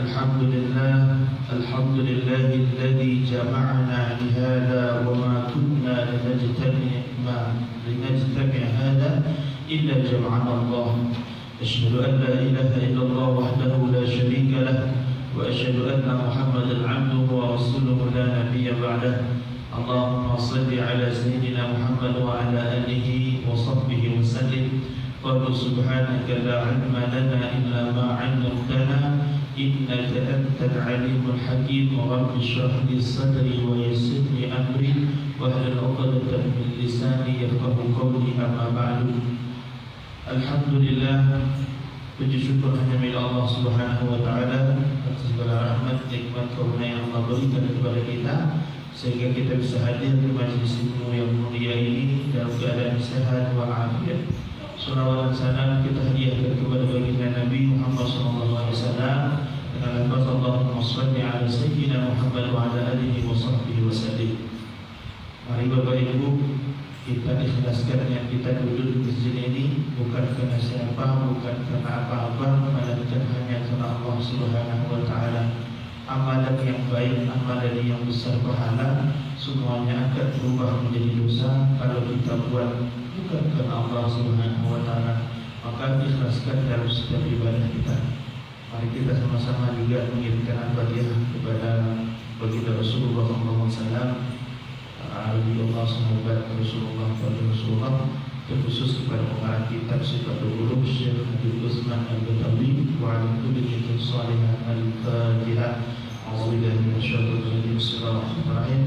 الحمد لله الذي جمعنا لهذا وما كنا لنجتمع هذا إلا جمعنا الله. أشهد أن لا إله إلا الله وحده لا شريك له، وأشهد أن محمدا عبده ورسوله لا نبي بعده. اللهم صل على سيدنا محمد وعلى آله وصحبه وسلم. قل سبحانك لا علم لنا إلا ما علمتنا إنك أنت العليم الحكيم. رب اشرح لي صدري ويسر لي أمري واحلل عقدة من لساني يفقهوا قولي. أما بعد. Alhamdulillah, puji syukur hanya milik Allah Subhanahu wa taala atas segala rahmat, nikmat, karunia yang Allah berikan kepada kita sehingga kita bisa hadir di majlis ilmu yang mulia ini dalam keadaan sehat walafiat. Salawat dan salam kita hadiahkan kepada baginda Nabi Muhammad sallallahu alaihi wasallam dengan lafaz Allahumma shalli ala sayyidina Muhammad wa ala alihi wa sahbihi wasallim. Mari Bapak Ibu, kita ikhlaskan yang kita duduk di masjid ini bukan karena siapa, bukan karena apa-apa, melainkan hanya karena Allah Subhanahu wa taala. Amalan yang baik, amalan yang besar pahala, semuanya akan berubah menjadi dosa kalau kita buat bukan karena Allah Subhanahu wa taala. Maka ikhlaskan dalam setiap ibadah kita. Mari kita sama-sama juga mengirimkan al-Fatihah kepada baginda Rasulullah SAW. Allah semoga Rasulullah terkhusus kepada pengarang kitab Sifatul Ulum Syekh Habib Utsman Al-Batawi wa ala kulli niyatin salihah. Al-Fatihah. A'udzubillahi minasyaitonir rajim. Bismillahirrahmanirrahim.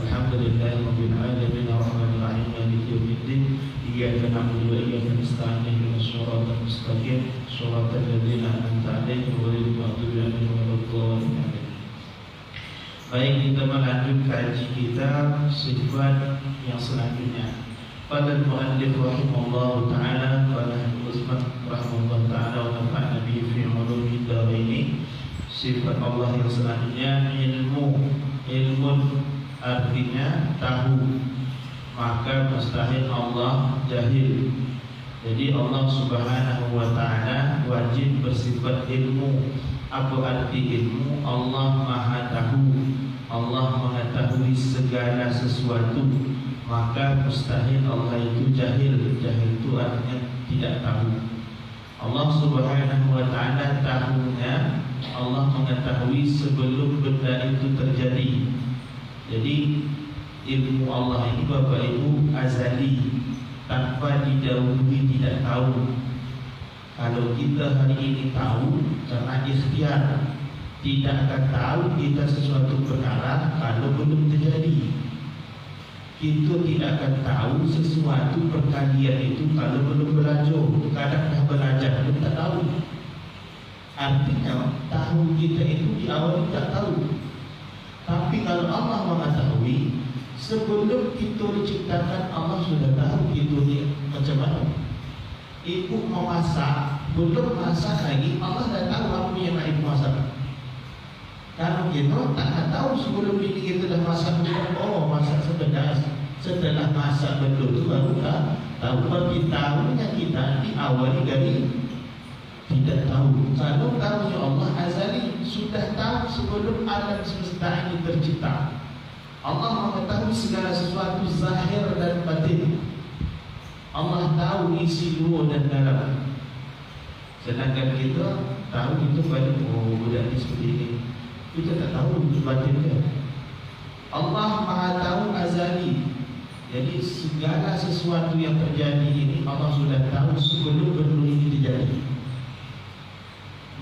Alhamdulillahirabbil alamin arrahmanir rahim maliki yaumiddin. Iyyaka na'budu wa iyyaka nasta'in ihdinas siratal mustaqim siratal ladzina an'amta 'alaihim ghairil maghdubi 'alaihim waladdallin. Baik, kita melanjut kaji kita sifat yang selanjutnya. Pada muallif rahimahullah taala, pada Utsman rahimahullah taala wa nafa'ana bihi fi ulumid darain. Sifat Allah yang selanjutnya ilmu. Ilmu artinya tahu. Maka mustahil Allah jahil. Jadi Allah Subhanahu wa taala wajib bersifat ilmu. Apa arti ilmu? Allah Maha Tahu. Allah mengetahui segala sesuatu. Maka mustahil Allah itu jahil. Jahil itu artinya tidak tahu. Allah Subhanahu wa taala tahunya, Allah mengetahui sebelum benda itu terjadi. Jadi ilmu Allah ini Bapak Ibu azali, tanpa didahului tidak tahu. Kalau kita hari ini tahu karena ikhtiar, tidak akan tahu kita sesuatu perkara kalau belum terjadi. Kita tidak akan tahu sesuatu perkalian itu kalau belum belajar. Kadang dah belajar pun tak tahu. Artinya tahu kita itu di awal tak tahu. Tapi kalau Allah mengetahui sebelum kita diciptakan, Allah sudah tahu kita ni macam mana. Ibu memasak, belum masak lagi Allah dah tahu apa yang nak ibu masak. Kalau kita tak tahu sebelum ini kita dah masak, oh masak sebentar. Setelah masak betul tu baru tahu. Tapi tahunya kita diawali dari tidak tahu. Kalau tahunya Allah azali, sudah tahu sebelum alam semesta ini tercipta. Allah mengetahui segala sesuatu zahir dan batin. Allah tahu isi luar dan dalam. Sedangkan kita tahu itu balik, oh budak ni seperti ini. Kita tak tahu batin dia. Allah Maha Tahu azali. Jadi segala sesuatu yang terjadi ini Allah sudah tahu sebelum benda ini terjadi.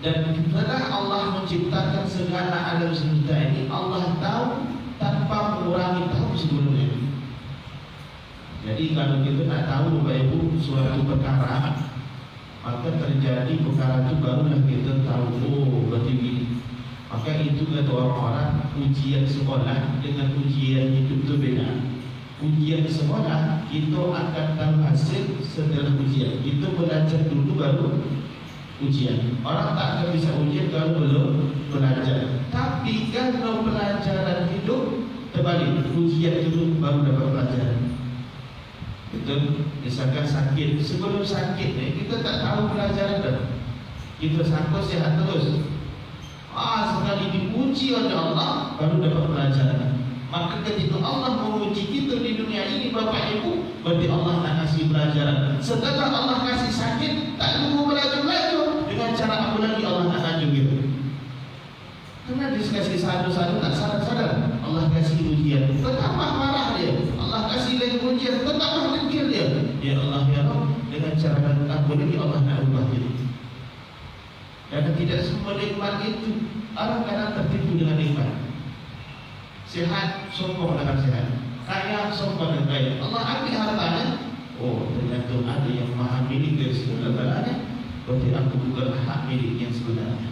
Dan setelah Allah menciptakan segala alam semesta ini, Allah tahu tanpa mengurangi tahu sebelumnya. Jadi kalau kita tak tahu Bapak Ibu suatu perkara, maka terjadi perkara itu barulah kita tahu, oh berarti begini. Maka itu kata orang-orang, ujian sekolah dengan ujian hidup itu beda. Ujian sekolah kita akan tahu hasil setelah ujian. Kita belajar dulu baru ujian. Orang tak akan bisa ujian kalau belum belajar. Tapi kalau pelajaran hidup terbalik, ujian dulu baru dapat pelajaran. Betul, misalkan sakit, sebelum sakit ni kita tak tahu pelajaran dah. Kita sangka sihat terus. Sekali diuji oleh Allah baru dapat pelajaran. Maka ketika Allah menguji kita di dunia ini Bapak Ibu, berarti Allah nak kasih pelajaran. Setelah Allah kasih sakit, tak tunggu melaju-melaju. Dengan cara apa lagi Allah nak maju gitu? Karena dikasih satu-satu tak sadar-sadar. Allah kasih ujian, betapa marah dia. Allah kasih lagi ujian, betapa dengkil dia. Ya Allah ya Allah, dengan cara apa lagi Allah nak ubah dia. Karena tidak semua nikmat itu orang kadang tertipu dengan nikmat. Sehat, sombong dengan sehat. Kaya, sombong dengan kaya. Allah ambil hartanya. Oh, ternyata ada yang maha milik dari segala-galanya. Berarti aku bukan hak milik yang sebenarnya.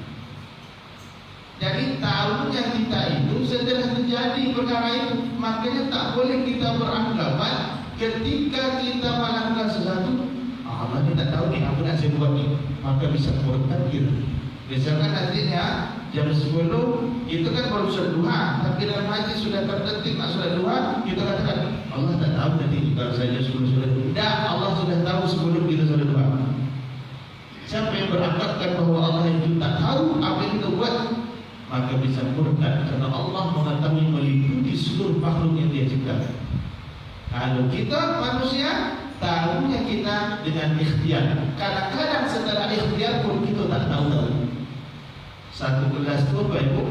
Jadi tahunya kita itu setelah terjadi perkara itu, makanya tak boleh kita beranggapan ketika kita melakukan sesuatu, Allah ni tak tahu ni apa nak saya buat ni, maka bisa bertakbir. Misalkan nantinya jam 10 itu kan baru sholat duha, tapi dalam hati sudah terdetik nak sholat duha, kita katakan Allah tak tahu nanti kalau saya sebelum sholat duha. Tidak, Allah sudah tahu sebelum kita sholat duha. Siapa yang beranggapan bahawa Allah itu tak tahu apa yang kita buat, maka bisa murtad, karena Allah mengetahui meliputi seluruh makhluk yang Dia ciptakan. Kalau kita manusia, tahunya kita dengan ikhtiar. Kadang-kadang setelah ikhtiar pun kita tak tahu. Satu kelas itu Bapak Ibu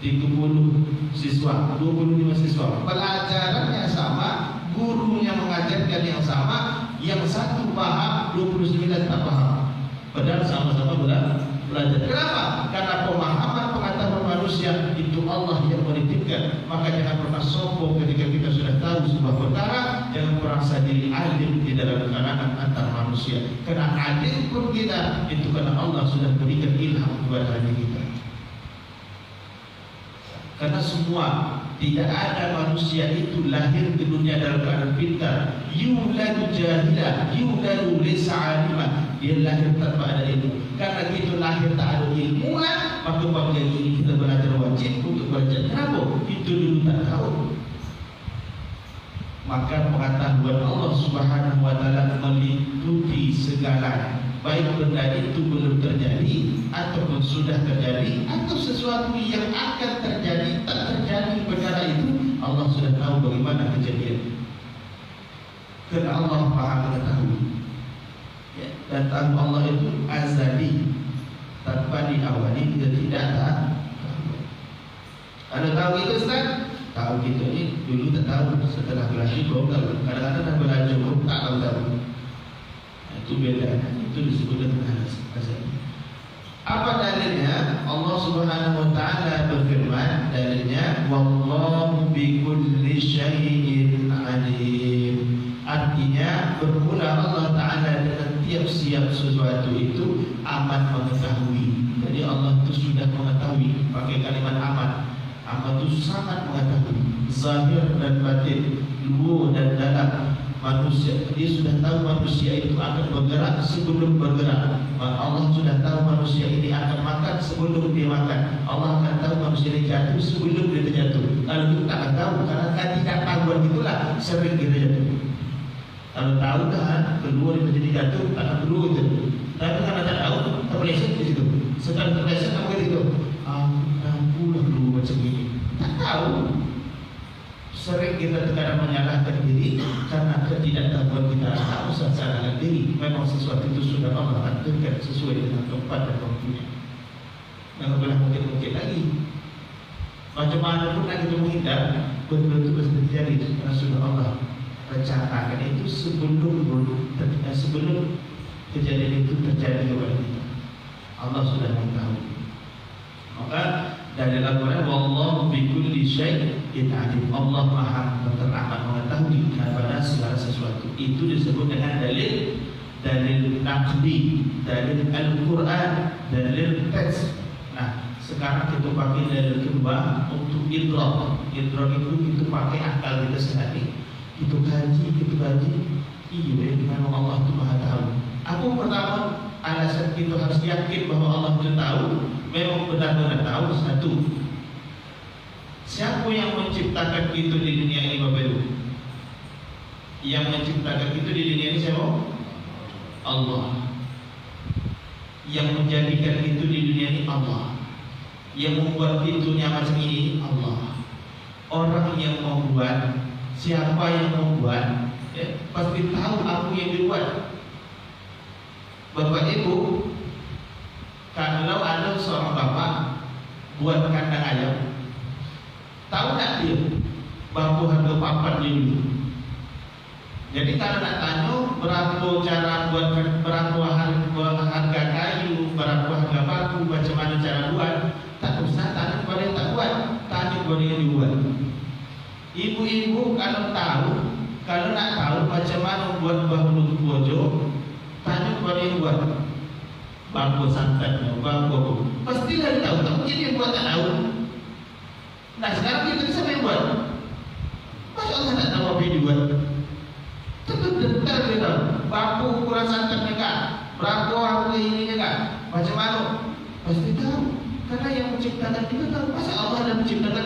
30 siswa, 25 siswa, pelajarannya sama, gurunya mengajarkan yang sama, yang satu paham, 29 tak paham. Padahal sama-sama belajar. Kenapa? Karena pemahaman pengetahuan manusia itu Allah yang menitipkan. Maka jangan pernah sombong ketika kita sudah tahu sebuah perkara. Jangan merasa diri alim di dalam kalangan antar manusia. Karena alim pun kita itu karena Allah sudah berikan ilham kepada hati kita. Karena semua, tidak ada manusia itu lahir ke dunia dalam keadaan pintar. Yuladu jahilah, yuladu laysa alimah. Dia lahir tanpa ada ilmu. Karena kita lahir tak ada ilmu, maka pada ini kita belajar wajib untuk belajar. Kenapa? Itu dulu tak tahu. Maka pengetahuan Allah Subhanahu wa taala meliputi segalanya. Baik benda itu belum terjadi ataupun sudah terjadi, atau sesuatu yang akan terjadi, tak terjadi perkara itu, Allah sudah tahu bagaimana kejadian. Karena Allah Maha mengetahui. Ya, dan tahu Allah itu azali, tanpa diawali kita tidak tahu. Kalau tahu itu Ustaz, tahu kita ini dulu tak tahu, setelah belajar baru tahu. Kadang-kadang dah belajar pun tak tahu. Itu beda, itu disebut dengan azali. Apa dalilnya? Allah Subhanahu wa taala berfirman, dalilnya wallahu bikulli syai'in alim. Artinya bermula Allah Ta'ala dengan tiap-tiap sesuatu itu amat mengetahui. Jadi Allah itu sudah mengetahui. Pakai kalimat amat. Amat itu sangat mengetahui zahir dan batin, luar dan dalam manusia. Dia sudah tahu manusia itu akan bergerak sebelum bergerak. Allah sudah tahu manusia ini akan makan sebelum dia makan. Allah akan tahu manusia ini jatuh sebelum dia terjatuh. Kalau kita tak tahu, karena ketidaktahuan itulah sering kita jatuh. Kalau tahu kan keluar itu jadi jatuh, tak akan keluar itu. Tapi karena tak tahu, terpeleset di situ. Setelah terpeleset apa gitu? Pulang dulu macam ini. Tak tahu. Sering kita terkadang menyalahkan diri karena ketidaktahuan kita. Tak usah salahkan diri. Memang sesuatu itu sudah Allah takdirkan sesuai dengan tempat dan waktunya. Jangan pernah mungkin lagi. Macam mana pun nak kita menghindar, betul-betul pasti terjadi karena sudah Allah rencanakan itu sebelum kejadian itu terjadi kepada kita. Allah sudah mengetahui. Maka dari Al-Quran, wallahu bikulli syai'in alim. Allah Maha teramat mengetahui kepada segala sesuatu. Itu disebut dengan dalil naqli, dalil Al-Quran, dalil teks. Nah, sekarang kita pakai dalil kedua untuk idrak. Idrak itu kita pakai akal kita sendiri. Itu kaji. Iya, memang Allah itu Maha tahu. Apa pertama alasan kita harus yakin bahwa Allah itu tahu, memang benar-benar tahu. Satu, siapa yang menciptakan kita di dunia ini Bapak Ibu? Yang menciptakan kita di dunia ini siapa? Allah. Yang menjadikan itu di dunia ini Allah. Yang membuat pintunya macam ini Allah. Orang yang membuat, siapa yang membuat, ya, pasti tahu apa yang dibuat. Bapak Ibu, kalau ada seorang bapak buat kandang ayam, tahu tak dia berapa harga papan dia dulu? Jadi kalau nak tanya berapa cara buat, berapa harga kayu, berapa harga batu, macam mana cara buat, tak usah tanya kepada yang tak buat, tanya kepada yang dibuat. Ibu-ibu kalau tahu, kalau nak tahu macam mana buat bahulu bojo, tanya kepada yang buat. Berapa santannya, berapa, pastilah dia tahu. Tak mungkin dia buat tak tahu. Nah sekarang kita siapa yang buat? Masya Allah tak tahu apa yang dibuat. Tentu-tentu dia tahu berapa ukuran santannya kak, berapa harga ininya kak, macam mana, pasti tahu. Karena yang menciptakan kita tahu. Masa Allah dah menciptakan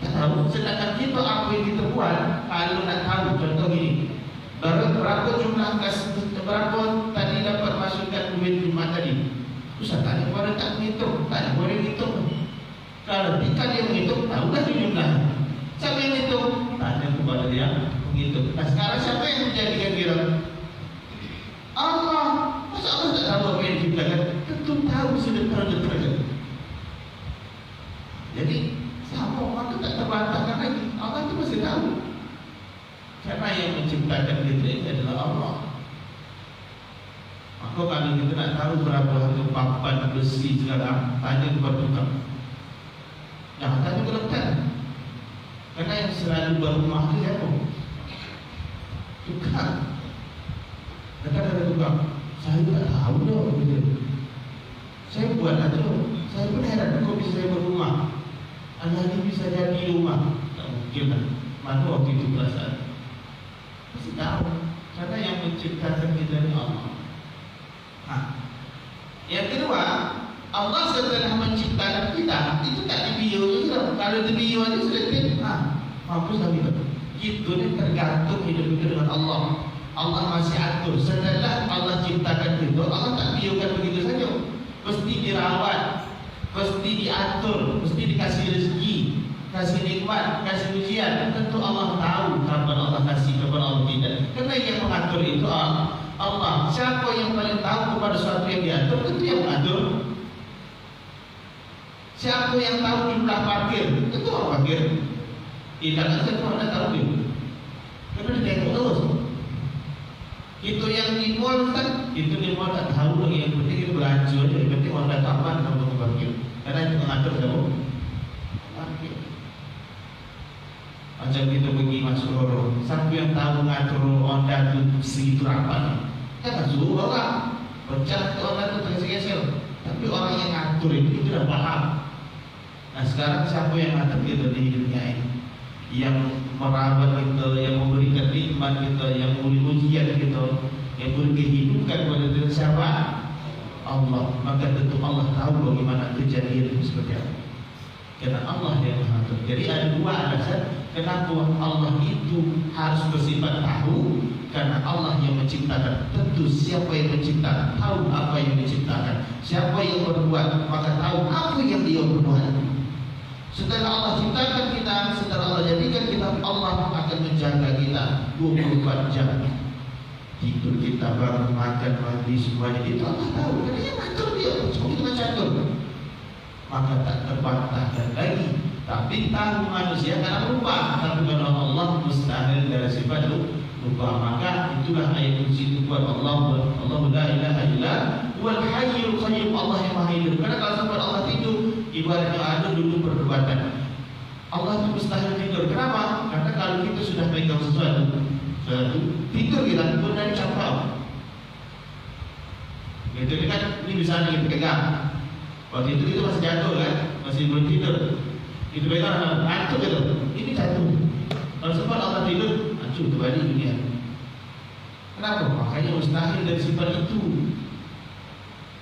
tak tahu? Sedangkan kita apa yang kita buat, kalau nak tahu, contoh gini, berapa jumlah kas, berapa tadi dapat masukkan duit rumah tadi, usah tanya kepada tak menghitung, tanya kepada yang hitung. Kalau tinggal dia menghitung, tahulah jumlah. Siapa yang hitung? Tanya kepada dia menghitung. Nah sekarang siapa yang menjadikan kira? Allah. Masa Allah tak tahu apa yang diciptakan? Tentu tahu sudah terdekat. Jadi sama maka tak terbantahkan lagi. Allah itu masih tahu. Karena yang menciptakan kita ini adalah Allah. Maka kalau kita nak tahu berapa harga papan besi sekarang, tanya kepada tukang. Jangan tanya kepada tukang. Karena yang selalu berumah itu siapa? Tukang. Kata ada tukang, saya tak tahu dah. Saya buat aja. Saya pun heran kok bisa saya berumah. Anak ini bisa jadi rumah. Tak mungkin lah. Mana waktu itu perasaan? Mesti tahu. Karena yang menciptakan kita ini Allah. Yang kedua, Allah setelah menciptakan kita itu tak dibius juga. Kalau dibius itu sudah mampus lah kita. Itu ni tergantung hidup kita dengan Allah. Allah masih atur. Setelah Allah ciptakan kita, Allah tak biuskan begitu saja. Mesti dirawat, mesti diatur, mesti dikasih rezeki, kasih nikmat, kasih ujian. Tentu Allah tahu kapan Allah kasih, kapan Allah tidak. Karena yang mengatur itu Allah. Siapa yang paling tahu kepada sesuatu yang diatur? Tentu yang mengatur. Siapa yang tahu jumlah parkir? Tentu orang parkir. Tidak ada tentu ada tahu dia. Karena dia tengok terus. Itu yang di mall kan, itu di mall tak tahu lagi. Yang penting itu belanja aja. Yang penting orang datang apa untuk parkir. Karena itu mengatur tahu parkir. Macam kita pergi masuk lorong, siapa yang tahu mengatur Honda itu segitu rapat? Jangan suruh orang pecah ke Honda itu tergeser-geser. Tapi orang yang ngatur itu dah paham. Nah sekarang siapa yang ngatur kita di hidupnya ini? Yang merawat kita, yang memberikan nikmat kita, yang memberi ujian kita, yang beri kehidupan kepada kita siapa? Allah. Maka tentu Allah tahu bagaimana kejadian itu seperti apa. Karena Allah yang mengatur. Jadi ada dua alasan kenapa Allah itu harus bersifat tahu. Karena Allah yang menciptakan. Tentu siapa yang menciptakan tahu apa yang diciptakan. Siapa yang berbuat maka tahu apa yang dia berbuat. Setelah Allah ciptakan kita, setelah Allah jadikan kita, Allah akan menjaga kita 24 jam. Tidur kita, bangun, makan, mandi, semuanya itu Allah tahu. Karena yang ngatur dia, semua kita mencatur. Maka tak terbantahkan lagi. Tapi tahu manusia karena lupa. Tapi kalau Allah mustahil dari sifat lupa. Maka itulah ayat kunci itu buat Allah. Allah la ilaha illa wal hayyul qayyum. Allah yang maha hidup. Karena kalau sampai Allah tidur, ibaratnya ada dulu perdebatan. Allah itu mustahil tidur. Kenapa? Karena kalau kita sudah pegang sesuatu tidur kita pun dari campur. Gitu kan? Ini bisa kita pegang. Waktu itu kita masih jatuh kan, masih belum tidur. Itu pegang ngantuk gitu. Ini jatuh. Kalau sempat Allah tidur, hancur terbalik dunia. Kenapa? Makanya mustahil dari sifat itu.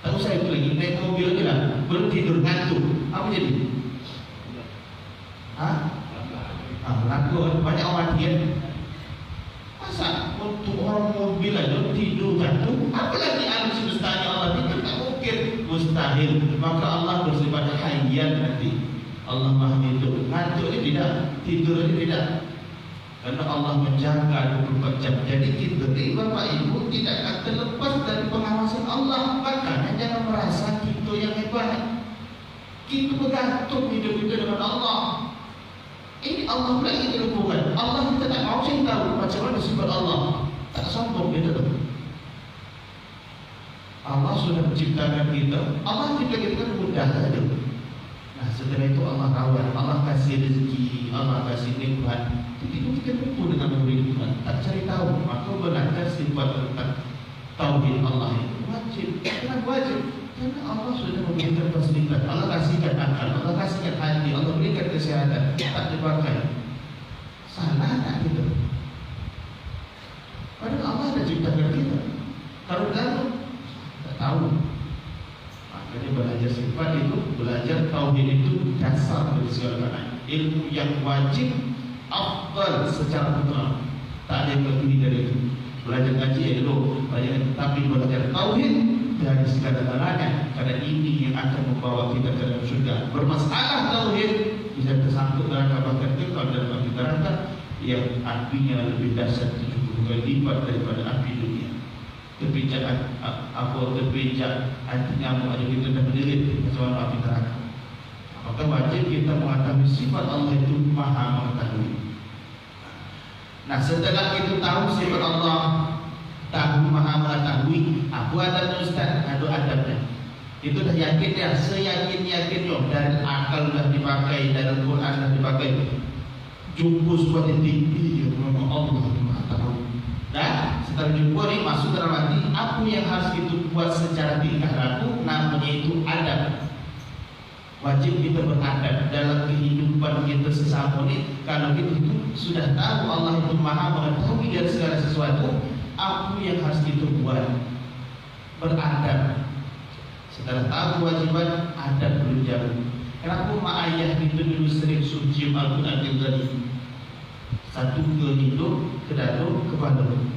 Tak usah itu lagi, naik mobil aja lah, belum tidur ngantuk. Apa jadi? Laku banyak orang mati kan? Masa untuk orang mobil aja tidur ngantuk? Apalagi alam semestanya Allah tidur? Tak mungkin, mustahil. Maka Allah bersifat hayy. hayyan nanti. Allah Maha hidup. Ngantuk ini tidak, tidur ini tidak. Karena Allah menjaga 24 jam. Jadi kita ni Bapak Ibu tidak akan terlepas dari pengawasan Allah. Makanya jangan merasa kita yang hebat. Kita bergantung hidup kita dengan Allah. Ini Allah pula yang kita hubungan. Allah kita tak mau saya tahu macam mana sifat Allah. Tak sombong kita tu. Allah sudah menciptakan kita. Allah cipta kita kan mudah saja. Nah setelah itu Allah rawat, Allah kasih rezeki, Allah kasih nikmat. Jadi kita lupa dengan nikmat, tak cari tahu. Maka belajar sifat tentang tauhid Allah itu wajib. Kenapa wajib? Karena Allah sudah memberikan fasilitas. Allah kasihkan akal, Allah kasihkan hati, Allah berikan kesehatan. Tak dipakai. Salah tak kita? Padahal Allah dah ciptakan kita. Kalau tak tahu. Makanya belajar sifat itu, belajar tauhid itu dasar dari segala-galanya. Ilmu yang wajib, afdal secara fitrah. Tak ada yang lebih dari itu. Belajar ngaji elok, tapi belajar tauhid dari segala-galanya. Karena ini yang akan membawa kita ke dalam surga. Bermasalah tauhid bisa tersangkut neraka, bahkan kekal dalam api neraka yang apinya lebih dahsyat 70 kali lipat daripada api dunia. Terpijak anti nyamuk aja kita dah menderit macam api neraka. Maka wajib kita mengetahui sifat Allah itu maha mengetahui. Nah setelah kita tahu sifat Allah, tahu maha mengetahui, apa adabnya Ustaz? Ada adabnya. Itu dah yakin ya, seyakin-yakinnya. Dari akal dah dipakai, dari Quran dah dipakai. Jumpa sebuah titik, iya memang Allah maha tahu. Dan setelah jumpa ni masuk dalam hati, apa yang harus kita buat secara tingkah laku, namanya itu adab. Wajib kita beradab dalam kehidupan kita sesama ni. Kalau kita itu sudah tahu Allah itu maha mengetahui dari segala sesuatu, apa yang harus kita buat? Beradab. Setelah tahu kewajiban, adab belum jauh. Kenapa mak ayah kita dulu sering suci Al-Quran tadi? Satu ke hidup, ke dalam, ke badan.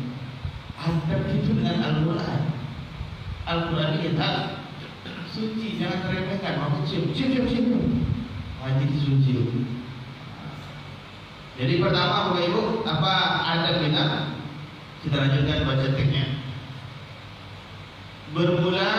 Adab itu dengan Al-Quran. Al-Quran ini tak suci, jangan teremehkan. Maka cium. Wajib suci. Jadi pertama Bapak Ibu, apa adab kita? Kita lanjutkan baca teksnya. Bermula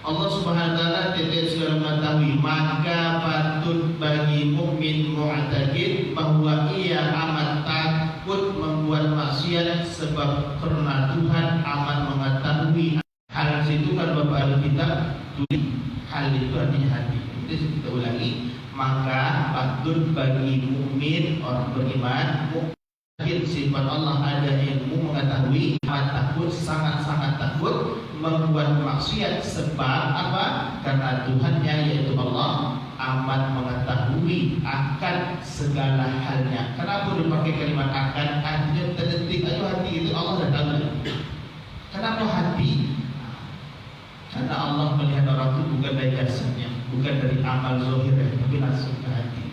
Allah Subhanahu wa taala tidak segala mengetahui, maka patut bagi mukmin mu'taqid bahwa ia amat takut membuat maksiat, sebab karena Tuhan amat mengetahui. Hal itu kan Bapak kita tulis, hal itu artinya hati. Jadi kita ulangi, maka patut bagi mukmin orang beriman mungkin sifat Allah ada ilmu mengetahui, amat takut, sangat-sangat takut membuat maksiat, sebab apa? Karena Tuhannya yaitu Allah amat mengetahui akan segala halnya. Kenapa dipakai kalimat akan? Artinya terdetik aja hati itu Allah dah tahu. Kenapa hati? Karena Allah melihat orang itu bukan dari jasadnya, bukan dari amal zahirnya, tapi langsung ke hati.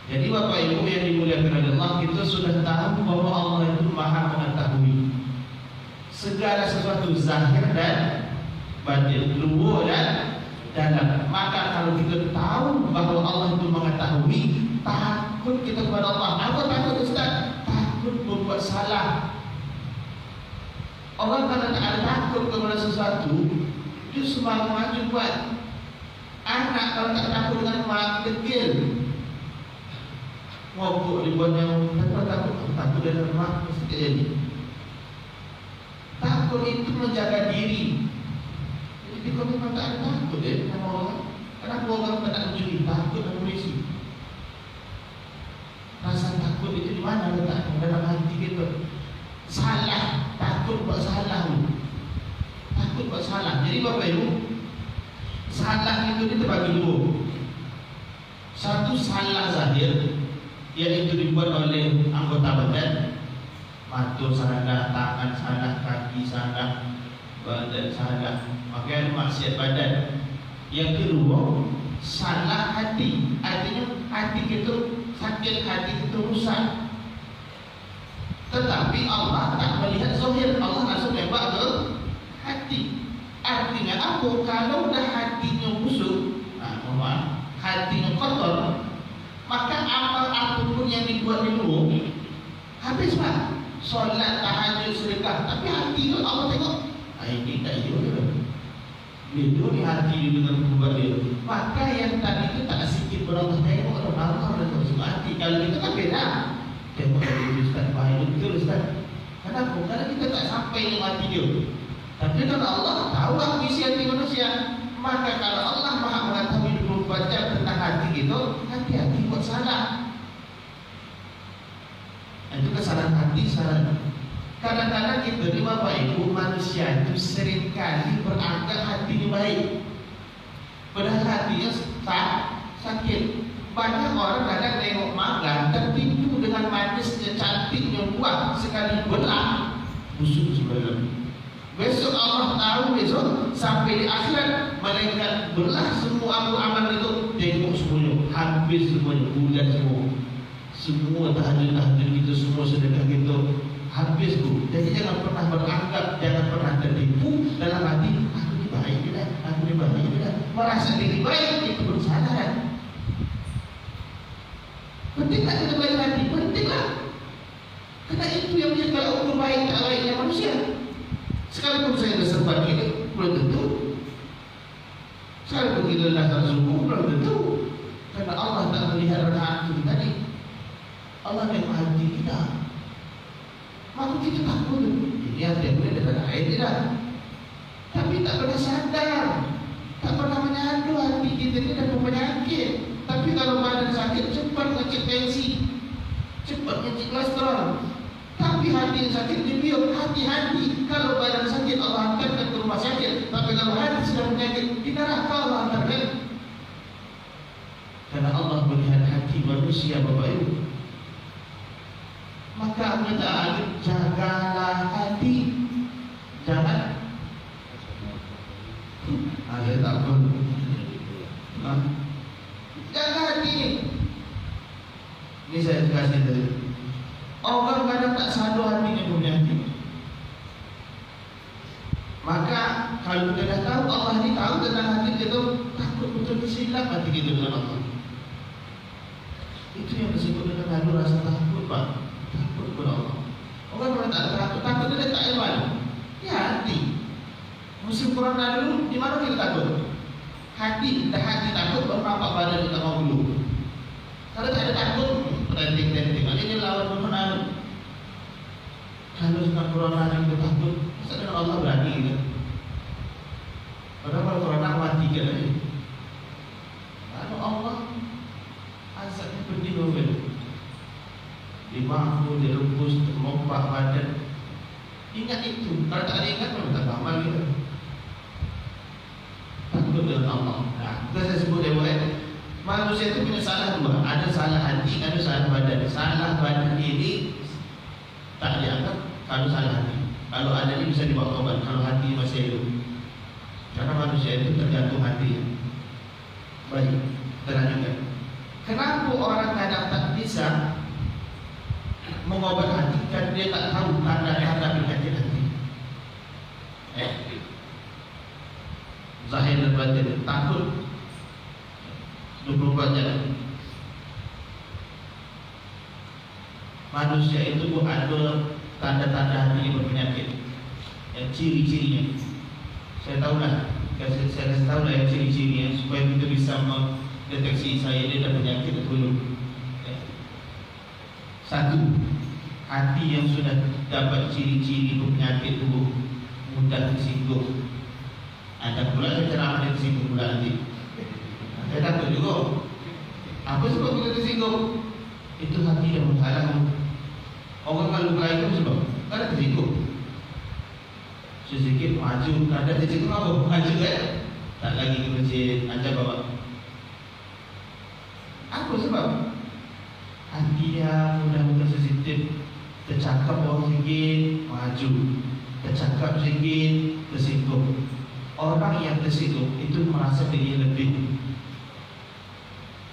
Jadi Bapak Ibu yang dimuliakan oleh Allah, kita sudah tahu bahwa Allah itu maha mengetahui segala sesuatu zahir dan batin, luar dan dalam. Maka kalau kita tahu bahwa Allah itu mengetahui, takut kita kepada Allah. Apa takut Ustaz? Takut membuat salah. Orang kalau tak ada takut kepada sesuatu, dia semangat maju buat. Anak kalau tak takut dengan mak, kecil ngobok dibuatnya, takut dengan mak, mesti jadi. Takut itu menjaga diri. Jadi kalau memang tak ada takut sama orang, kenapa orang tak mencuri? Takut dan polisi. Rasa takut itu di mana letaknya? Dalam hati kita. Salah, takut buat salah. Takut buat salah. Jadi Bapak Ibu, salah itu terbagi dua. Satu salah zahir, yaitu dibuat oleh anggota badan. Mata salah, tangan salah, kaki salah, badan salah, makanya maksiat badan. Yang kedua, salah hati. Artinya hati kita sakit, hati kita rusak. Tetapi Allah tak melihat zahir, Allah langsung lewat ke hati. Artinya apa? Kalau dah hatinya busuk, hati habis pak. Solat, tahajud, sedekah, tapi hati tu Allah tengok. Ini tak hidup. Hidup ni hati dia dengan berbuat dia. Maka yang tadi tu tak sikit berapa tengok Allah dan masuk hati. Kalau kita tak beda. Tengok dia Ustaz, baik betul Ustaz. Kenapa? Karena kita tak sampai dengan hati dia. Tapi kalau Allah tahu apa isi hati manusia, maka kalau Allah maha mengetahui 24 jam tentang hati itu, hati-hati buat salah. Itu kesalahan hati, salah. Kadang-kadang kita ni Bapak Ibu manusia itu seringkali beranggap hatinya baik, padahal hatinya sakit. Banyak orang kadang tengok mangga tertipu dengan manisnya, cantiknya buah, sekali belah busuk sebelah. Besok Allah tahu, besok sampai di akhirat malaikat belah semua amal itu, tengok semuanya habis, semuanya bulat semua tahajud kita, semua sedekah kita habis tu. Jadi jangan pernah beranggap, jangan pernah tertipu dalam hati aku ni baik je dah, aku ni baik je dah. Merasa diri baik itu bersalah. Penting tak kita baik hati? Penting lah. Kerana itu yang menjadi kalau ukur baik tak baiknya manusia. Sekalipun saya berserbat ini, belum tentu. Sekalipun kita adalah suku, belum tentu. Kerana Allah tak melihat hati tadi. Allah yang hati kita. Maka kita takut. Ini hati yang boleh daripada air tidak. Tapi tak pernah sadar, tak pernah menyadu hati kita ini dapat penyakit. Tapi kalau badan sakit, cepat ngecek tensi, cepat ngecek kolesterol. Tapi hati yang sakit dibiuk, hati-hati. Kalau badan sakit Allah hantarkan ke rumah sakit. Tapi kalau hati sedang penyakit, di neraka Allah hantarkan. Karena Allah melihat hati manusia Bapak Ibu. Maka Allah Ta'ala jagalah hati. Jangan saya tak pun jaga hati ni. Ini saya kasih tadi. Orang kadang tak sadar hatinya punya hati. Maka kalau kita dah tahu Allah ni tahu tentang hati kita, takut betul silap hati kita dengan Allah. Itu yang disebut dengan lalu rasa takut Pak. Takut kepada Allah. Orang kalau tak takut dia tak iman. Ya hati. Musim corona dulu, di mana kita takut? Hati, dah hati takut, baru nampak badan kita mau dulu. Kalau tak ada takut, tenting-tenting. Ini lawan corona. Kalau dengan corona kita takut, masa dengan Allah berani kita. Padahal kalau corona mati kita lagi. Kalau Allah, azabnya pedih banget. Dibangun, direbus, terlompak badan. Ingat itu. Kalau tak ada ingat, memang tak amal kita. Takut dengan Allah. Nah, kita saya sebut dia buat. Manusia itu punya salah dua. Ada salah hati, ada salah badan. Salah badan ini tak dianggap kalau salah hati. Kalau ada ini bisa dibawa obat. Kalau hati masih hidup. Karena manusia itu tergantung hati. Baik, kita lanjutkan. Kenapa orang kadang tak bisa mengobat hati? Karena dia tak tahu tanda-tanda penyakit hati. Zahir dan batin, takut 24 jam. Manusia itu ada tanda-tanda hati yang berpenyakit, yang ciri-cirinya. Saya tahu lah, saya tahu lah yang ciri-cirinya supaya kita bisa mendeteksi saya dia ada penyakit atau belum. Satu, hati yang sudah dapat ciri-ciri penyakit tubuh mudah tersinggung. Ada pula saya ceramah dia tersinggung pula nanti. Saya takut juga. Apa sebab kita tersinggung? Itu hati yang bersalah. Orang kalau luka itu sebab kadang tersinggung. Sedikit maju, kadang tersinggung apa? Maju kan? Tak lagi ke masjid, ajar bawa. Apa sebab? Hati yang mudah-mudah sensitif. Tercakap orang sikit, maju. Tercakap sikit, tersinggung. Orang yang tersinggung itu merasa diri lebih.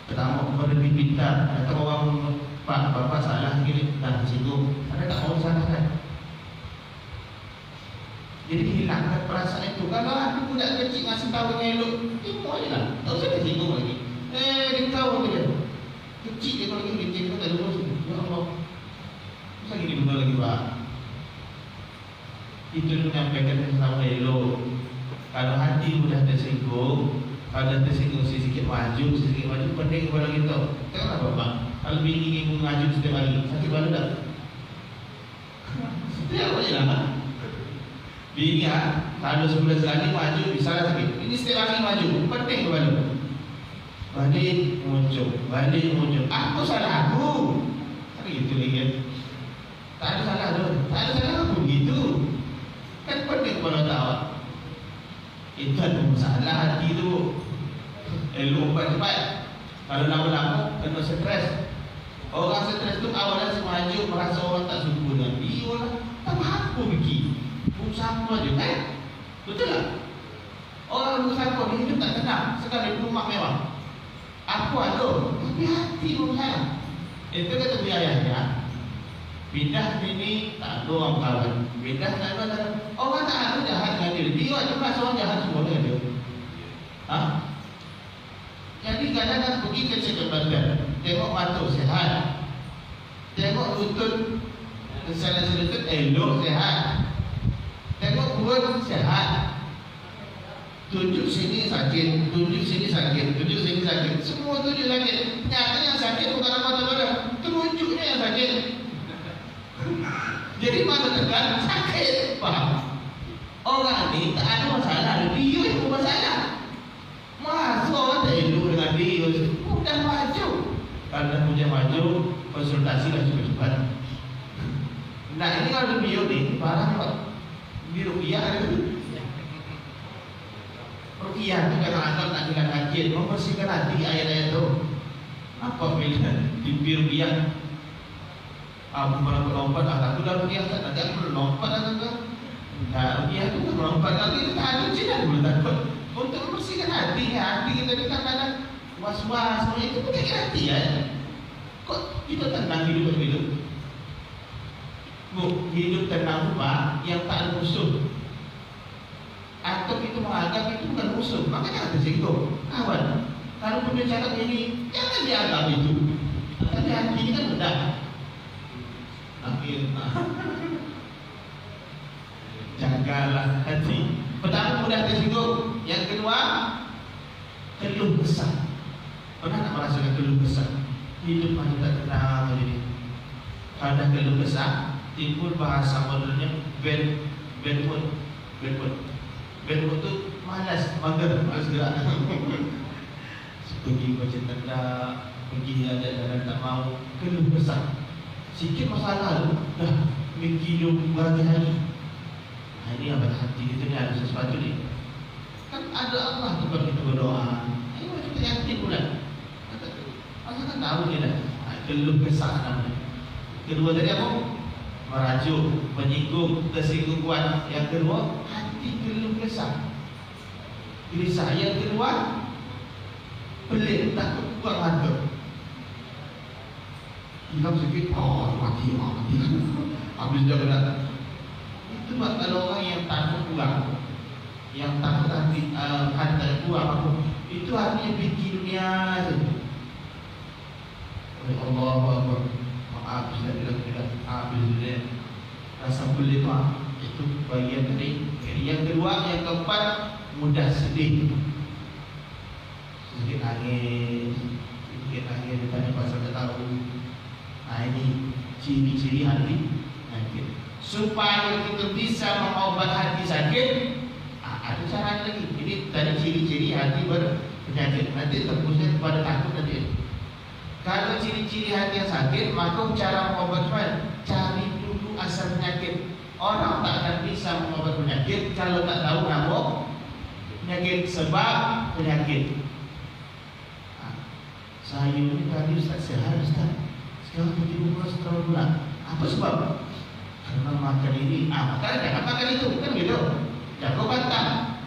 Pertama, lebih pintar. Kata orang, Pak, Bapak salah gini, dah tersinggung. Anda tak mau disalahkan. Jadi hilangkan perasaan itu. Kalau aku budak kecil ngasih tahu dengan elok, mau je lah. Tak usah tersinggung lagi. Dia tahu je. Kecil dia kalau kecil, kita tak lulus. Ya Allah, masa gini lagi Pak. Itu menyampaikan sama elok. Kalau hati mudah tersinggung, kalau tersinggung sedikit maju, pendek kepala kita. Tengoklah Bapak. Kalau ingin maju setiap hari, sakit kepala tak? Setiap hari lah. Bini kalau sebulan sekali maju bisa sakit. Ini setiap hari maju, penting kepala. Balik muncul. Apa salah aku? Kan gitu lagi. Tak ada salah aku gitu. Kan penting kepala tahu. Itu ada masalah hati tu. Lupa cepat. Kalau lama-lama kena stres. Orang stres tu awalnya si maju merasa orang tak suka dengan dia lah. Tak apa pergi. Sama je kan? Betul tak? Orang bersama ni hidup tak tenang. Sekali rumah mewah. Aku ada, tapi hati pun saya. Itu kata biayanya. Pindah sini tak ada orang kawan. Pindah sana tak ada. Orang tak ada jahat dengan dia. Dia cuma seorang jahat semua dengan dia. Jadi kadang-kadang pergi ke sekretariat, tengok mata sehat, tengok lutut kesalahan lutut elok sehat, tengok perut sehat, tunjuk sini sakit, semua tunjuk sakit. Ternyata yang sakit bukan mata-mata, tunjuknya yang sakit. Jadi mata tekan sakit, faham? Orang ni tak ada masalah, dia yang bermasalah. Masa orang tak elok dengan dia, mudah maju. Kalau mudah maju, konsultasilah cepat-cepat. Nah ini kalau dia ni barang Pak. Di rupiah itu. Rupiah itu kadang-kadang nak dengan kajian membersihkan hati ayat-ayat itu. Apa bila di rupiah? Aku melompat, aku dah rupiah tak nanti aku melompat kan? Nah rupiah itu melompat lagi itu tak ada cina boleh takut. Untuk membersihkan hati kita ni kadang-kadang was-was semua itu pun hati ya. Kok kita tenang hidup begitu? Hidup tenang Pak yang tak ada musuh. Atau itu menganggap itu bukan musuh, makanya ada tersinggung. Kawan, kalau punya cakap ini jangan dianggap itu. Tapi hati ini kan mudah. Jagalah hati. Pertama mudah tersinggung. Yang kedua keluh kesah. Pernah tak merasakan keluh kesah? Hidup masih tak tenang jadi. Kalau dah keluh kesah, timbul bahasa modernnya bad mood tu malas gerak. Pergi baca tanda, pergi ada jalan tak mau, keluh kesah. Sikit masalah tu dah berkilo berhari-hari. Ini abad hati kita ni ada sesuatu ni. Kan ada Allah tempat kita berdoa. Ini macam kita yakin pula. Allah kan tahu ni dah. Keluh kesah namanya. Kedua tadi apa? Merajuk, menyinggung, tersinggung kuat. Yang kedua, hati keluh kesah. Gelisah. Yang kedua, pelik, takut kurang harga. Hilang sikit, mati. Habis dah berat. Itu buat kalau orang yang takut kurang, yang takut hati kurang apa, itu artinya fikir dunia saja. Allah Akbar. Maaf sudah tidak habis sudah. Rasa boleh Pak. Itu bagian tadi. Yang kedua, yang keempat, mudah sedih. Sedikit nangis ditanya pasal tak tahu. Nah ini ciri-ciri hati sakit. Supaya kita bisa mengobat hati sakit, ada cara lagi. Ini tadi ciri-ciri hati berpenyakit. Nanti tembusnya kepada takut nanti. Kalau ciri-ciri hati yang sakit, maka cara mengobatnya cari dulu asal penyakit. Orang tak akan bisa mengobat penyakit kalau tak tahu nama penyakit, sebab penyakit. Saya ini tadi Ustaz sehat Ustaz, sekarang pergi rumah setelah bulan. Apa sebab? Karena makan ini. Makanya jangan makan itu, kan gitu. Jago bantang.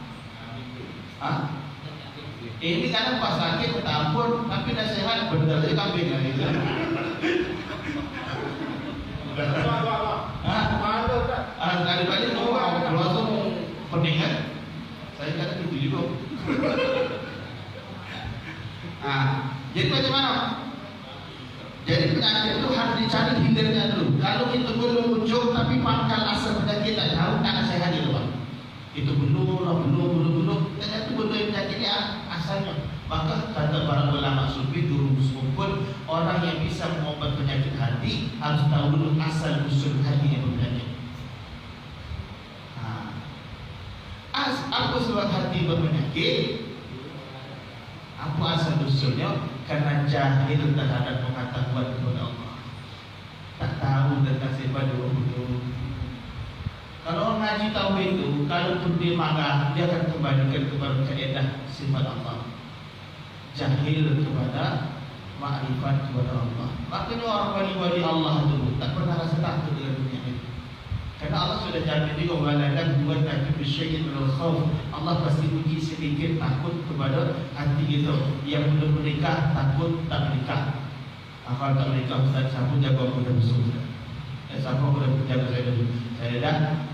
Ini kadang pas sakit minta ampun, tapi dah sehat benar saja kambing lah itu. Kali-kali mau langsung pening kan? Saya kata gitu juga. Jadi macam mana? Jadi penyakit itu harus dicari hilirnya dulu. Kalau itu belum muncul tapi pangkal asal penyakit tak tahu, tak sehat itu Pak. Itu belum. Ternyata itu belum penyakitnya asalnya. Maka kata para ulama sufi dulu pun orang yang bisa mengobat penyakit hati harus tahu dulu asal usul hati yang berpenyakit. Apa sebab hati berpenyakit? Apa asal usulnya? Karena jahil terhadap pengetahuan kepada Allah. Tak tahu tentang sifat Allah. Kalau orang ngaji tahu itu, kalau pun dia marah, dia akan kembalikan kepada kaedah sifat Allah. Jahil kepada makrifat kepada Allah. Makanya orang wali-wali Allah itu tak pernah rasa takut dengan dunia ini. Karena Allah sudah jamin juga walakan buat takut bersyaitan minal khauf. Allah pasti uji sedikit takut kepada hati kita. Yang belum menikah takut tak menikah. Kalau tak menikah Ustaz, siapa jaga aku dah besar Ustaz? Siapa aku dah jaga saya dulu?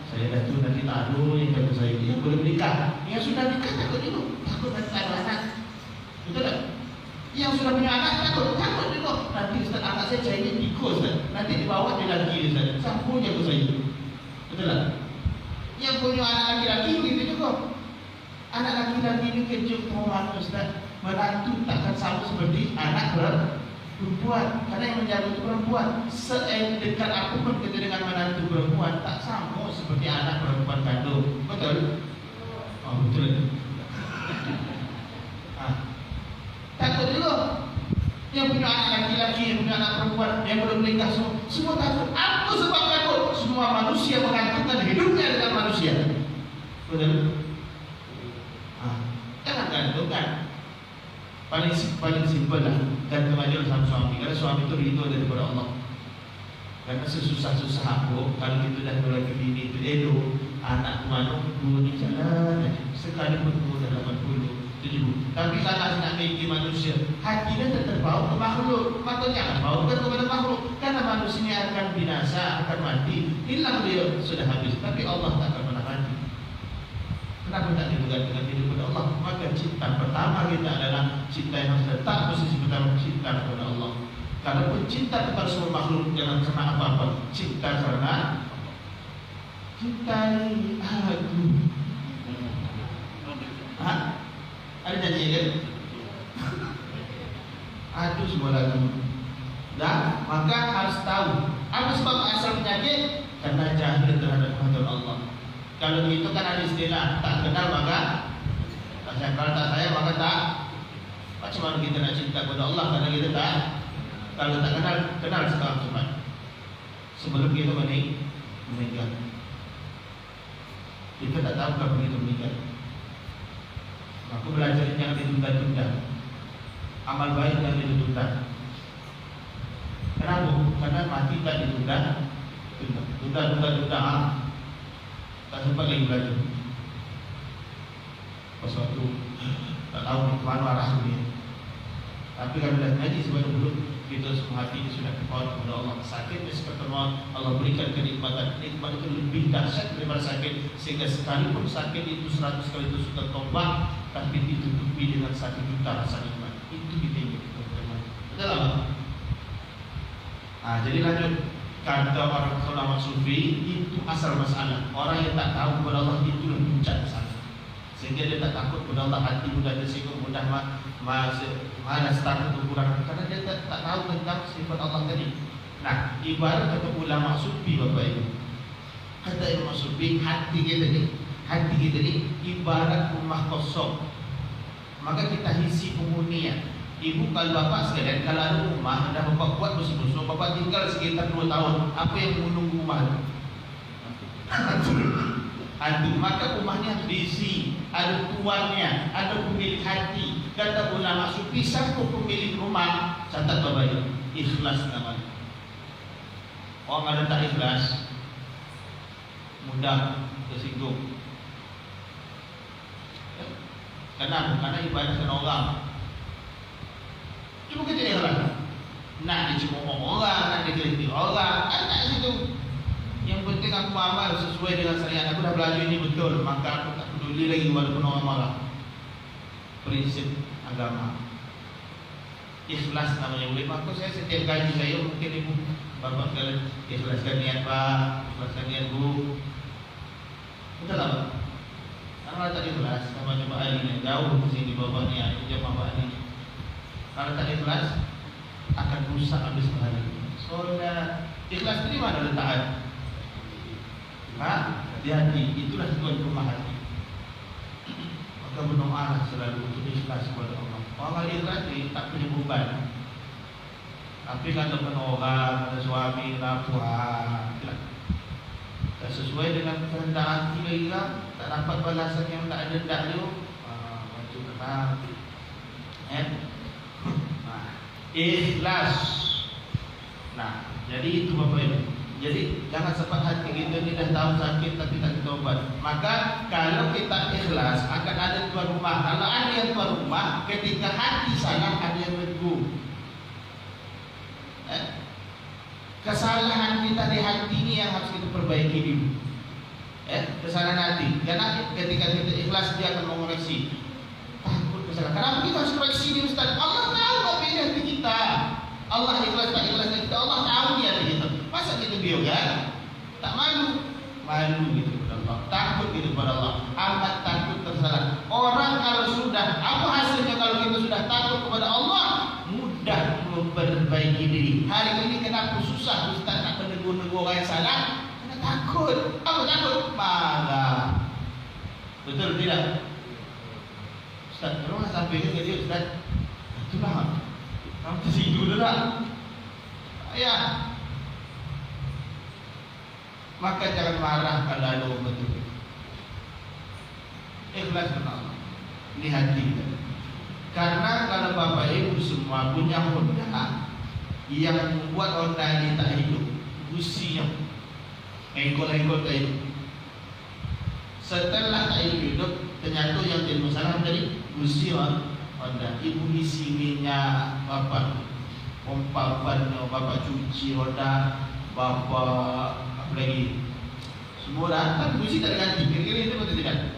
Saya dah tu nanti tak ada yang jaga saya. Yang belum menikah, yang sudah nikah takut juga. Takut nanti tak ada anak. Betul tak? Yang sudah punya anak takut juga. Nanti Ustaz anak saya cahaya ikut Ustaz. Nanti dibawa dia lagi Ustaz. Siapa jaga saya? Betul tak? Yang punya anak laki-laki begitu juga. Anak laki-laki ini kecil perempuan Ustaz. Menantu takkan sama seperti anak perempuan. Karena yang menjaga itu perempuan. Sedekat apapun kita dengan menantu perempuan tak sama seperti anak perempuan kandung. Betul? Oh betul. Takut juga. Yang punya anak laki-laki, yang punya anak perempuan, yang belum menikah semua takut. Apa sebab takut? Semua manusia menggantungkan hidupnya dengan manusia. Betul? Jangan gantungkan. Paling simpel lah. Dan kemajuan sama suami. Karena suami itu ridho daripada Allah. Karena sesusah-susah aku, kalau kita dah mulai ke bini itu elok, anak mana dua ni jalan, sekali pun dua dalam 80, 70. Tapi kalau nak memiliki manusia, hatinya tetap bawa ke makhluk. Maknanya jangan bawa kepada makhluk. Karena manusia ini akan binasa, akan mati. Hilang dia sudah habis. Tapi Allah tak akan pernah mati. Kenapa tak digantikan diri kepada Allah? Maka cinta pertama kita adalah cinta yang harus letak posisi pertama, cinta kepada Allah. Kalaupun cinta kepada semua makhluk, jangan karena apa-apa. Cinta karena cintai aku. Ada nyanyi kan? Aduh semua lagu. Dan maka harus tahu apa sebab asal penyakit? Karena jahil terhadap kehadiran Allah. Kalau itu kan ada istilah tak kenal maka tak sayang. Kalau tak sayang maka tak. Macam mana kita nak cinta kepada Allah karena kita tak. Kalau tak kenal sekarang cepat. Sebelum kita meninggal. Kita tak tahu kapan kita meninggal. Aku belajar yang ditunda-tunda. Amal baik yang ditunda. Kenapa? Karena mati tak ditunda. Tunda. Tak sempat lagi belajar. Pas waktu tak tahu ke mana arah dunia. Tapi kalau dah ngaji sebab dulu kita semua hati sudah kepada Allah. Sakit ketemu Allah berikan kenikmatan. Nikmat itu lebih dahsyat daripada sakit. Sehingga sekalipun sakit itu 100 kali itu sudah tombak, tapi ditutupi dengan 1 juta rasa nikmat. Itu kita ingat teman-teman. Betul tak? Jadi lanjut. Kata orang ulama sufi itu asal masalah. Orang yang tak tahu kepada Allah itu puncak masalah. Sehingga dia tak takut kepada Allah, hati mudah tersinggung, mudah malas takut kurang karena dia tak tahu tentang sifat Allah tadi. Nah, ibarat kata ulama sufi Bapak Ibu. Kata ulama sufi, hati kita ni ibarat rumah kosong. Maka kita isi penghuninya. Ibu kalau bapak sekalian, kalau ada rumah anda bapak buat bersih-bersih, bapak tinggal sekitar 2 tahun, apa yang menunggu rumah? Hantu. Maka rumahnya diisi, ada tuannya, ada pemilik hati. Kata ulama sufi, siapa pemilik rumah? Catat bapak, ikhlas namanya. Orang ada tak ikhlas, mudah tersinggung. Kenapa? Karena ibadahkan orang. Cuma kita ikhlas. Nak dicemooh orang, nak dikritik orang, ada situ. Yang penting aku amal sesuai dengan syariat. Aku dah belajar ini betul, maka aku tak peduli lagi walaupun orang marah. Prinsip agama. ikhlas namanya boleh. Maka saya setiap gaji saya mungkin ibu bapak kalian ikhlaskan niat pak, ikhlaskan niat bu. Betul tak pak? Kalau tak ikhlas sama jemaah ini jauh di sini bapaknya itu jemaah ini. Kalau tak ikhlas akan rusak habis pahala. Soalnya ikhlas itu di mana letaknya? Di hati. Itulah tujuan rumah hati. Maka berdoalah selalu untuk ikhlas kepada Allah. Orang ikhlas ini tak punya beban. Tapi kalau orang, ada suami, apa, tak sesuai dengan kehendak hati lagi lah, tak dapat balasan yang tak ada dak dia. Macam tenang. Ikhlas. Nah, jadi itu Bapak Ibu. Jadi jangan sempat hati kita ni dah tahu sakit tapi tak kita ubat. Maka kalau kita ikhlas akan ada tuan rumah. Kalau ada yang tuan rumah, ketika hati salah ada yang menegur. Kesalahan kita di hati ini yang harus kita perbaiki dulu. Kesalahan hati. Karena ketika kita ikhlas dia akan mengoreksi. Takut kesalahan. Kenapa kita harus koreksi dia Ustaz? Allah tahu apa yang hati kita. Allah ikhlas tak ikhlas kita. Allah tahu dia hati kita. Masa kita biogan? Tak malu. Malu gitu kepada Allah. Takut gitu kepada Allah. Amat takut tersalah. Orang kalau sudah, apa hasilnya kalau kita sudah takut kepada Allah? Mudah memperbaiki diri. Hari ini kenapa susah Ustaz nak menegur-negur orang yang salah? Karena takut. Apa takut? Marah. Betul tidak? Ustaz, kalau nak sampaikan ke dia Ustaz, itulah kamu tersidu dah tak? Ya. Maka jangan marah kalau ada orang betul. Ikhlas kepada Allah. Ini hati kita. Karena kalau Bapak Ibu semua punya Honda yang membuat Honda ini tak hidup, businya engkol-engkol tak hidup. Setelah tak hidup, ternyata yang jadi masalah tadi busi Honda. Ibu isi minyak Bapak, pompa bannya Bapak cuci Honda, Bapak apa lagi, semua datang busi tak diganti. Kira-kira itu betul tidak?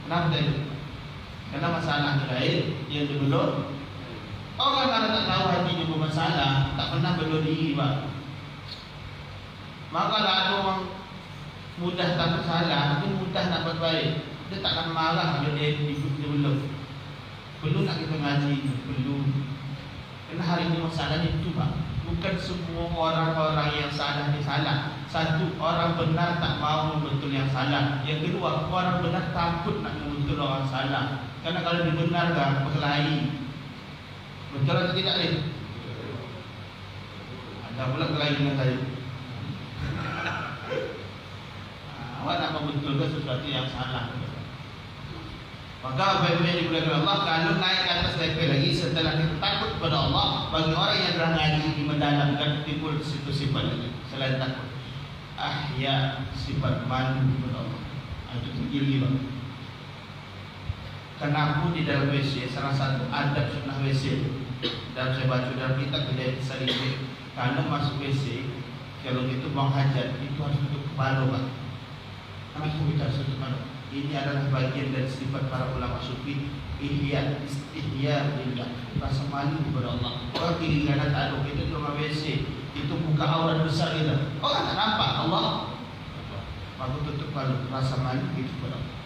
Kenapa tak hidup? Karena masalahnya lain, yang dibelot. Orang kalau tak tahu hatinya bermasalah, tak pernah belot diri Pak. Maka kalau ada orang mudah takut salah, itu mudah nak buat baik. Dia tak akan marah kalau dia belot. Perlu nak kita ngaji, perlu. Karena hari ini masalahnya itu Pak. Bukan semua orang-orang yang salah ni salah. Satu, orang benar tak mau membetul yang salah. Yang kedua, orang benar takut nak membetul orang salah. Karena kalau dibenarkan, berkelahi. Betul atau tidak ni? Ada pula berkelahi dengan saya. Awak nak membetulkan sesuatu yang salah. Maka apa-apa yang dimuliakan Allah, kalau naik ke atas level lagi setelah kita takut kepada Allah, bagi orang yang dah ngaji di mendalamkan timbul sifat lagi selain takut. Ya sifat malu kepada Allah. Itu tinggi Bang. Kenapa di dalam WC salah satu adab sunnah WC dan saya baca dalam kitab Bidayah Salihin, kalau masuk WC kalau itu buang hajat itu harus tutup kepala Bang. Kenapa kita harus tutup kepala? Ini adalah bagian dari sifat para ulama sufi, ihya billah, rasa malu kepada Allah. Orang kiri kanan tak ada, itu cuma WC, itu buka aurat besar kita. Orang tak nampak Allah, maka tutup malu, rasa malu itu kepada Allah.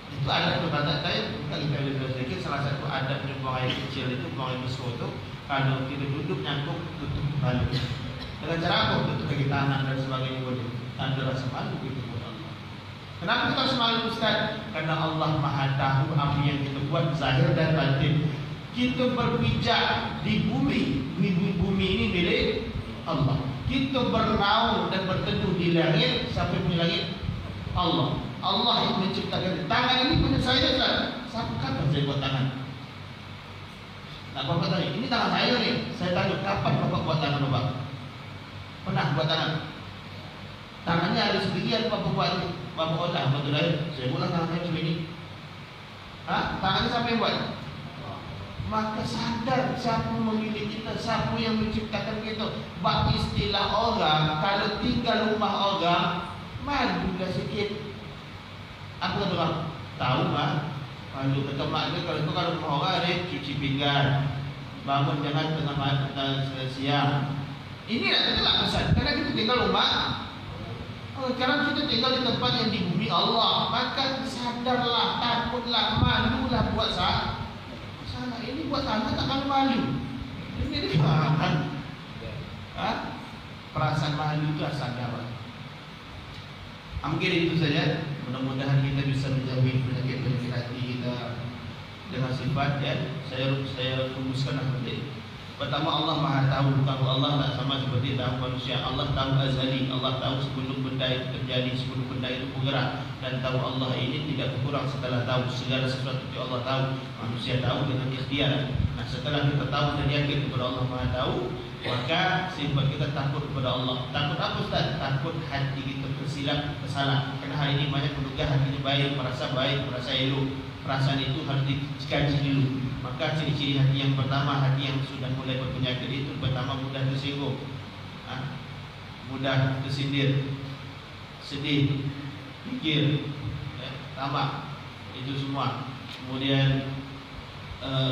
Itu adab kepada saya, bukan kita boleh sedikit. Salah satu adab buang air kecil itu, buang air besar itu, kalau kita duduk nyangkuk, tutup malu. Dengan cara apa? Tutup kaki tangan dan sebagainya boleh. Tanda rasa malu itu. Kenapa kita harus malu Ustaz? Karena Allah Maha tahu apa yang kita buat zahir dan batin. Kita berpijak di bumi, bumi ini milik Allah. Kita bernaung dan berteduh di langit, siapa punya langit? Allah. Allah yang menciptakan. Tangan ini punya saya Ustaz. Sampai kapan saya buat tangan? Nak Bapak tanya, ini tangan saya ni. Saya tanya, kapan Bapak buat tangan Bapak? Pernah buat tangan? Tangannya ada sebagian Bapak buat ni. Bapak olah, betul lain. Saya buat tangan saya macam ini. Tangannya siapa yang buat? Maka sadar siapa memilih kita, siapa yang menciptakan kita. Bak istilah orang, kalau tinggal rumah orang, malulah sikit. Apa kata orang? Tahu Malu kata mak dia kalau rumah orang dia cuci pinggan, bangun jangan tengah siang. Ini adalah pesan. Karena kita tinggal rumah. Sekarang kita tinggal di tempat yang di bumi Allah, maka sadarlah, takutlah, malulah buat salah. Ini buat salah tak malu. Ini difaham. Perasaan malu itu sadar. Mungkin itu saja. Mudah-mudahan kita bisa menjauhi penyakit-penyakit hati kita dengan sifat ya. Saya rumuskan nanti. Pertama, Allah Maha tahu. Tahu Allah tak sama seperti tahu manusia. Allah tahu azali. Allah tahu sebelum benda itu terjadi, sebelum benda itu bergerak. Dan tahu Allah ini tidak berkurang setelah tahu. Segala sesuatu itu Allah tahu. Manusia tahu dengan ikhtiar. Nah, setelah kita tahu dan yakin kepada Allah Maha tahu, maka sifat kita takut kepada Allah. Takut apa Ustaz? Takut hati kita tersilap, tersalah. Karena hari ini banyak menduga hatinya baik, merasa elok. Perasaan itu harus dikaji dulu. Maka ciri-ciri hati yang pertama, hati yang sudah mulai berpenyakit itu pertama mudah tersinggung, mudah tersindir, sedih, pikir, tamak, itu semua. Kemudian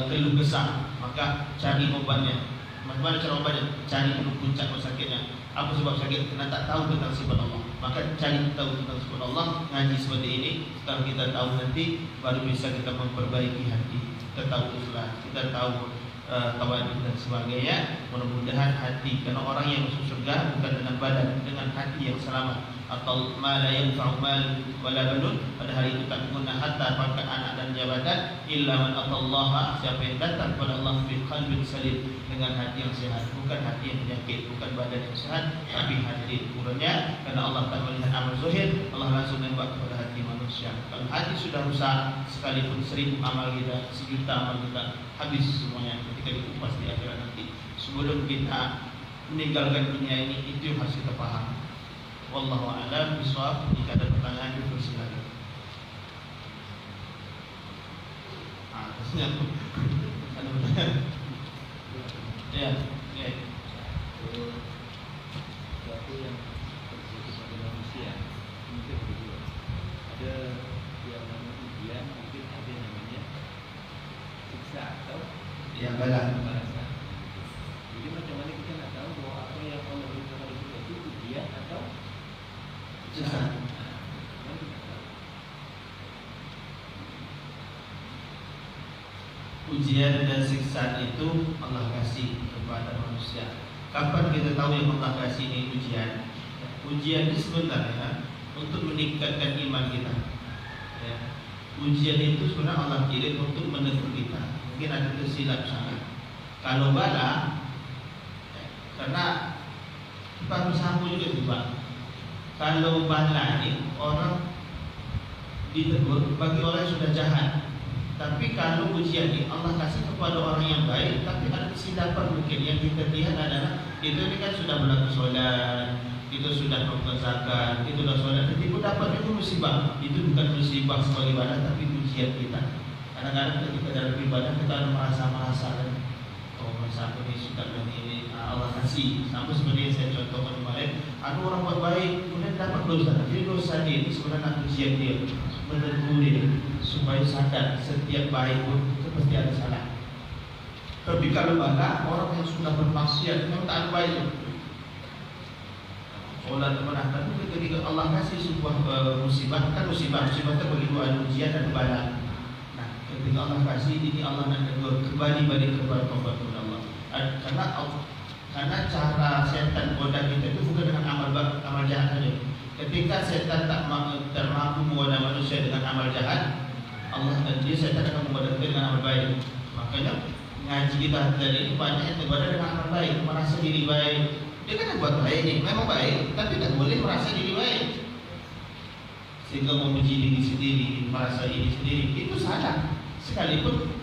keluh kesah, maka cari obatnya. Bagaimana cara obatnya? Cari dulu puncak sakitnya. Apa sebab sakit? Karena tak tahu tentang sifat Allah. Maka cari tahu tentang sifat Allah, ngaji seperti ini. Setelah kita tahu nanti, baru bisa kita memperbaiki hati. Kita tahu ikhlas, kita tahu tawaduk dan sebagainya. Mudah-mudahan hati, karena orang yang masuk surga bukan dengan badan, dengan hati yang selamat. Atau ma la yanfa'u mal wala banun, pada hari itu tak guna harta, pangkat, anak dan jabatan, illa man atallaha, siapa yang datang kepada Allah bi qalbin salim, dengan hati yang sehat, bukan hati yang penyakit, bukan badan yang sehat, tapi hati kurangnya. Karena Allah tak melihat amal zahir, Allah langsung nembak kepada hati manusia. Kalau hati sudah rusak, sekalipun 1000 amal kita, 1.000.000 amal kita, habis semuanya ketika dikupas di akhirat nanti. Sebelum kita meninggalkan dunia ini, itu yang harus kita paham. Wallahu a'lam bishawab. Jika ada pertanyaan, silakan. Atasnya ada pertanyaan? Ya, ya. Sesuatu yang terjadi pada manusia mungkin berdua. Ada yang namanya ujian, mungkin ada yang namanya siksa atau yang balasan. Jadi macam mana kita nak tahu bahawa apa yang Allah berikan kepada kita itu ujian atau siksa? Ujian dan siksaan itu Allah kasih kepada manusia. Kapan kita tahu yang Allah kasih ini ujian? Ujian ini sebenarnya untuk meningkatkan iman kita. Ya. Ujian itu sebenarnya Allah kirim untuk menegur kita. Mungkin ada tersilap sana. Kalau bala, karena kita bersama juga juga. Kalau bala ini orang ditegur bagi orang yang sudah jahat. Tapi kalau ujian ini Allah kasih kepada orang yang baik, tapi ada kesilapan mungkin yang kita lihat adalah itu ini kan sudah berlaku solat, itu sudah melakukan zakat, itu sudah solat, tapi itu dapat itu musibah. Itu bukan musibah sebagai ibadah, tapi ujian kita. Kadang-kadang ketika dalam ibadah kita ada merasa kan, oh masa aku ini sudah ini Allah kasih. Sama seperti yang saya contohkan kemarin, ada orang buat baik kemudian dapat dosa. Jadi dosa dia itu sebenarnya ujian dia, menegur dia supaya sadar setiap baik pun itu pasti ada salah. Tapi kalau bala orang yang sudah bermaksiat memang tak ada baik. Solat teman, tapi ketika Allah kasih sebuah musibah, kan musibah itu bagi dua, ada ujian dan bala. Nah, ketika Allah kasih ini, Allah nak tegur kembali balik kepada taubat kepada Allah. Karena cara setan goda kita itu bukan dengan amal jahat saja. Ketika setan tak mampu menggoda manusia dengan amal jahat, Allah dia setan akan menggoda kita dengan amal baik. Makanya ngaji kita tadi ini banyak yang tergoda dengan amal baik, merasa diri baik. Dia kan buat baik ini, memang baik, tapi tak boleh merasa diri baik. Sehingga memuji diri sendiri, merasa diri sendiri, itu salah. Sekalipun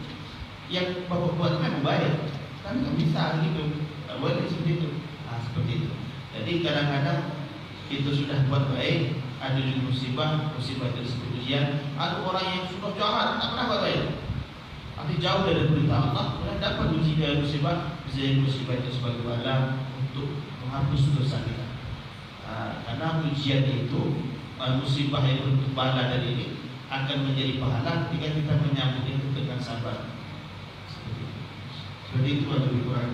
yang bapak buat memang baik, tapi tak bisa gitu. Tak boleh seperti itu. Nah, seperti itu. Jadi kadang-kadang itu sudah buat baik, ada juga musibah itu disebut ujian. Ada orang yang sudah jahat, tak pernah buat baik, tapi jauh dari perintah Allah, kemudian dapat uji dari musibah. Bisa jadi musibah itu sebagai bala untuk menghapus dosa kita. Karena ujian itu, musibah yang bentuk bala dari ini, akan menjadi pahala ketika kita menyambut itu dengan sabar. Seperti itu lebih kurang.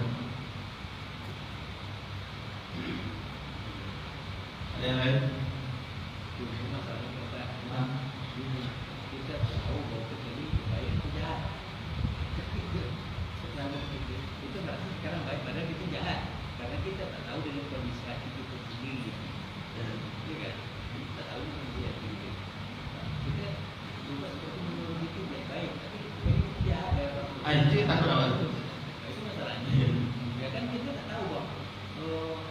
Ada yang lain? Kita tahu bahwa kita ini baik atau jahat. Itu berarti sekarang baik, padahal kita jahat. Karena kita tak tahu dengan kondisi hati kita sendiri. Ya kan? Kita tahu dengan dia sendiri. Kita juga seperti menurut itu baik, tapi itu jahat. Itu takut apa? Itu masalahnya. Ya kan kita tak tahu bahwa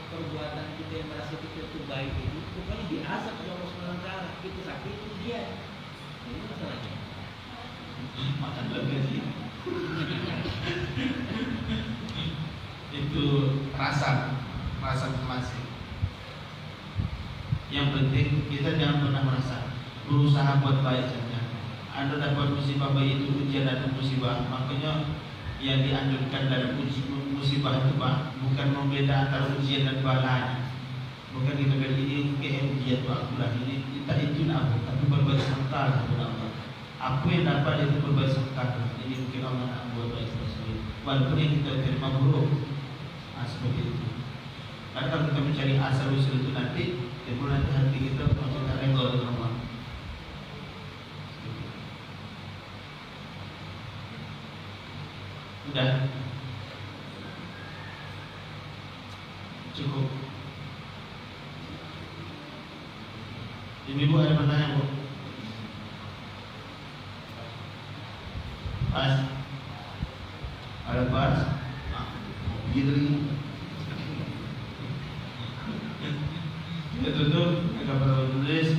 perbuatan kita yang merasa kita itu baik itu rupanya diazab oleh Allah SWT. Kita sakit itu dia. Ini masalahnya. Makan lagi. Itu rasa masing-masing. Yang penting kita jangan pernah merasa berusaha buat baik saja. Anda dapat musibah baik itu ujian atau musibah, makanya yang dianjurkan dalam musibah itu Pak, bukan membeda antara ujian dan balanya. Bukan kita bilang ini ujian Pak, ini kita itu apa, tapi berbaik sangka kepada Allah. Apa yang dapat itu berbaik sangka. Ini mungkin Allah nak buat baik tersebut. Walaupun yang kita terima buruk, seperti itu. Karena kalau kita mencari asal usul itu nanti, timbul nanti hati kita macam tak rela dengan Allah. Sudah cukup. Ibu ada pertanyaan Bu? Pas? Ada pas? Begitu lagi. Kita tutup. Kita perlu tulis.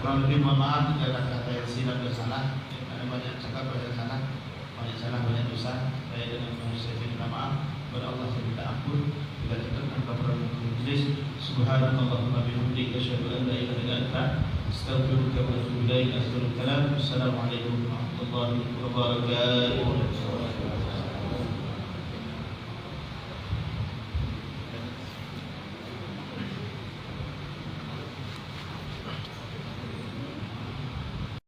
Kurang lebih mohon maaf jika kata-kata yang silap dan salah. Ada banyak cakap, banyak salah, banyak salah, banyak dosa. Saya dengan manusia minta maaf. Kepada Allah saya minta ampun. Bila kita tanpa perlu tulis. Subhanallahumma bihamdika asyhadu an la ilaha illa anta astaghfiruka wa atubu ilaik. Assalamualaikum warahmatullahi wabarakatuh.